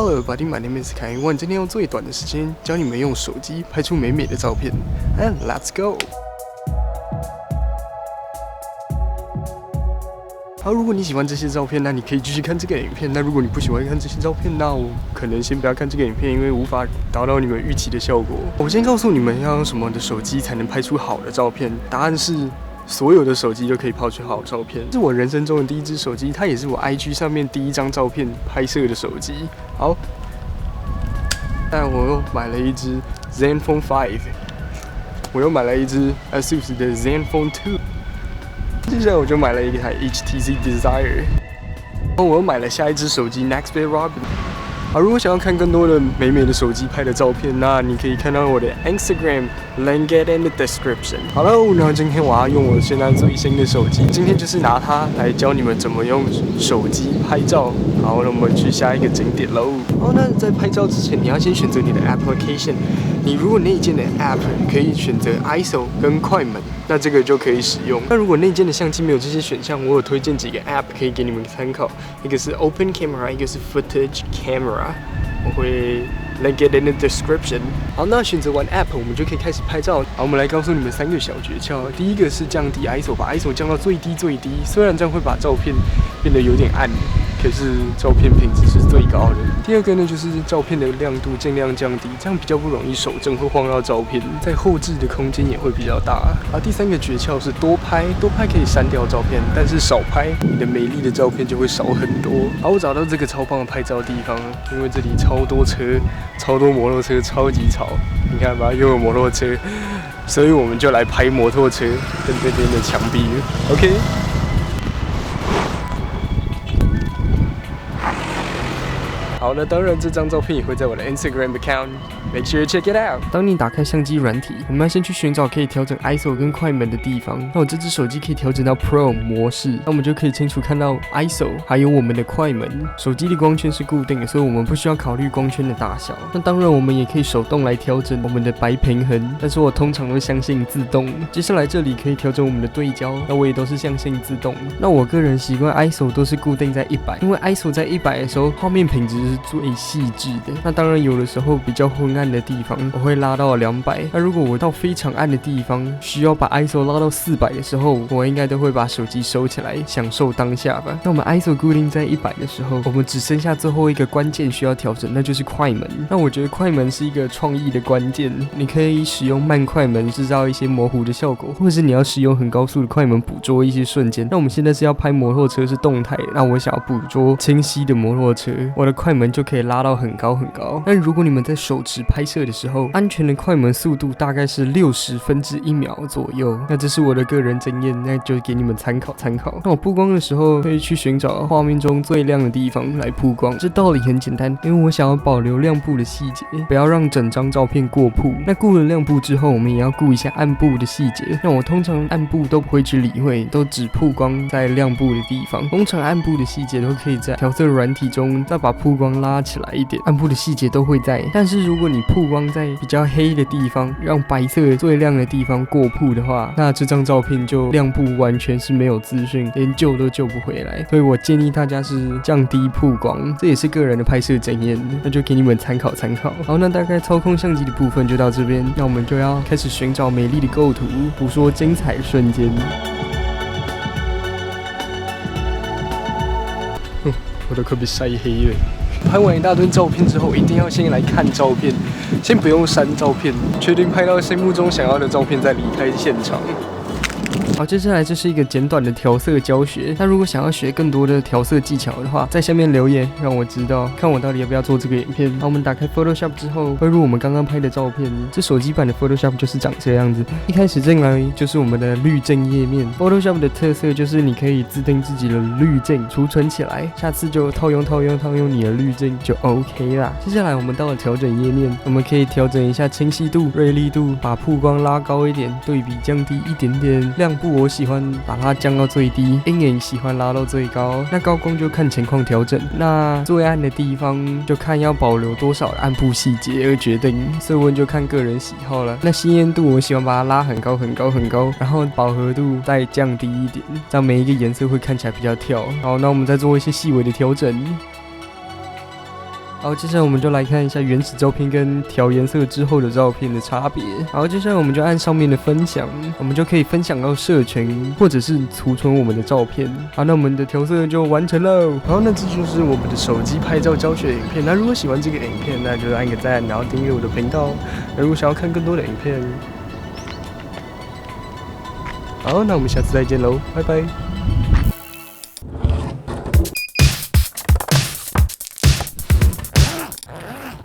Hello, everybody. My name is 凯。我今天用最短的时间教你们用手机拍出美美的照片。And let's go. 好，如果你喜欢这些照片，那你可以继续看这个影片。那如果你不喜欢看这些照片，那我可能先不要看这个影片，因为无法达到你们预期的效果。我先告诉你们要用什么的手机才能拍出好的照片。答案是。所有的手机都可以拍出好照片，这是我人生中的第一支手机，它也是我 IG 上面第一张照片拍摄的手机。好，但我又买了一支 Zenfone 5， 我又买了一支 ASUS 的 Zenfone 2， 接下来我就买了一台 HTC Desire， 然后我又买了下一支手机 Nextbit Robin。好，如果想要看更多的美美的手机拍的照片，那你可以看到我的 Instagram。Link it in the description。好了，那今天我要用我现在最新的手机，今天就是拿它来教你们怎么用手机拍照。好，那我们去下一个景点喽。好，那在拍照之前，你要先选择你的 application。你如果内建的 app 可以选择 ISO 跟快门，那这个就可以使用。那如果内建的相机没有这些选项，我有推荐几个 app 可以给你们参考，一个是 Open Camera， 一个是 Footage Camera。我会 link it in the description。好，那选择完 app， 我们就可以开始拍照。好，我们来告诉你们3个小诀窍。第一个是降低 ISO， 把 ISO 降到最低。虽然这样会把照片变得有点暗，可是照片品质是最高的。第二个呢，就是照片的亮度尽量降低，这样比较不容易手震会晃到照片，在后置的空间也会比较大。好，第3个诀窍是多拍可以删掉照片，但是少拍，你的美丽的照片就会少很多。好，我找到这个超棒的拍照地方，因为这里超多车，超多摩托车，超级吵。你看吧，又有摩托车，所以我们就来拍摩托车跟这边的墙壁。OK。好，那当然，这张照片也会在我的 Instagram account。Make sure you check it out。当你打开相机软体，我们要先去寻找可以调整 ISO 跟快门的地方。那我这只手机可以调整到 Pro 模式，那我们就可以清楚看到 ISO， 还有我们的快门。手机的光圈是固定的，所以我们不需要考虑光圈的大小。那当然，我们也可以手动来调整我们的白平衡，但是我通常都相信自动。接下来这里可以调整我们的对焦，那我也都是相信自动。那我个人习惯 ISO 都是固定在100，因为 ISO 在100的时候，画面品质是最细致的。那当然有的时候比较昏暗的地方，我会拉到200。那如果我到非常暗的地方，需要把 ISO 拉到400的时候，我应该都会把手机收起来，享受当下吧。那我们 ISO 固定在100的时候，我们只剩下最后一个关键需要调整，那就是快门。那我觉得快门是一个创意的关键，你可以使用慢快门制造一些模糊的效果，或者是你要使用很高速的快门捕捉一些瞬间。那我们现在是要拍摩托车是动态的，那我想要捕捉清晰的摩托车，我的快门就可以拉到很高很高。但如果你们在手持拍摄的时候，安全的快门速度大概是60分之1秒左右。那这是我的个人经验，那就给你们参考。那我曝光的时候，可以去寻找画面中最亮的地方来曝光。这道理很简单，因为我想要保留亮部的细节，不要让整张照片过曝。那顾了亮部之后，我们也要顾一下暗部的细节。那我通常暗部都不会去理会，都只曝光在亮部的地方。通常暗部的细节都可以在调色软体中再把曝光拉起来一点，暗部的细节都会在。但是如果你曝光在比较黑的地方，让白色最亮的地方过曝的话，那这张照片就亮部完全是没有资讯，连救都救不回来。所以我建议大家是降低曝光，这也是个人的拍摄经验，那就给你们参考。好，那大概操控相机的部分就到这边，那我们就要开始寻找美丽的构图，捕捉精彩的瞬间。我都快被晒黑了。拍完一大堆照片之后，一定要先来看照片，先不用删照片，确定拍到心目中想要的照片再离开现场。好，接下来这是一个简短的调色教学。那如果想要学更多的调色技巧的话，在下面留言让我知道，看我到底要不要做这个影片。好，我们打开 Photoshop 之后，会入我们刚刚拍的照片。这手机版的 Photoshop 就是长这样子。一开始进来就是我们的滤镜页面。Photoshop 的特色就是你可以自定自己的滤镜，储存起来，下次就套用你的滤镜就 OK 啦。接下来我们到了调整页面，我们可以调整一下清晰度、锐利度，把曝光拉高一点，对比降低一点点，亮部我喜欢把它降到最低，阴影喜欢拉到最高。那高光就看情况调整，那最暗的地方就看要保留多少的暗部细节而决定，色温就看个人喜好了。那鲜艳度我喜欢把它拉很高，然后饱和度再降低一点，这样每一个颜色会看起来比较跳。好，那我们再做一些细微的调整。好，接下来我们就来看一下原始照片跟调颜色之后的照片的差别。好，接下来我们就按上面的分享，我们就可以分享到社群或者是储存我们的照片。好，那我们的调色就完成喽。好，那这就是我们的手机拍照教学影片。那如果喜欢这个影片，那就按个赞，然后订阅我的频道。那如果想要看更多的影片，好，那我们下次再见喽，拜拜。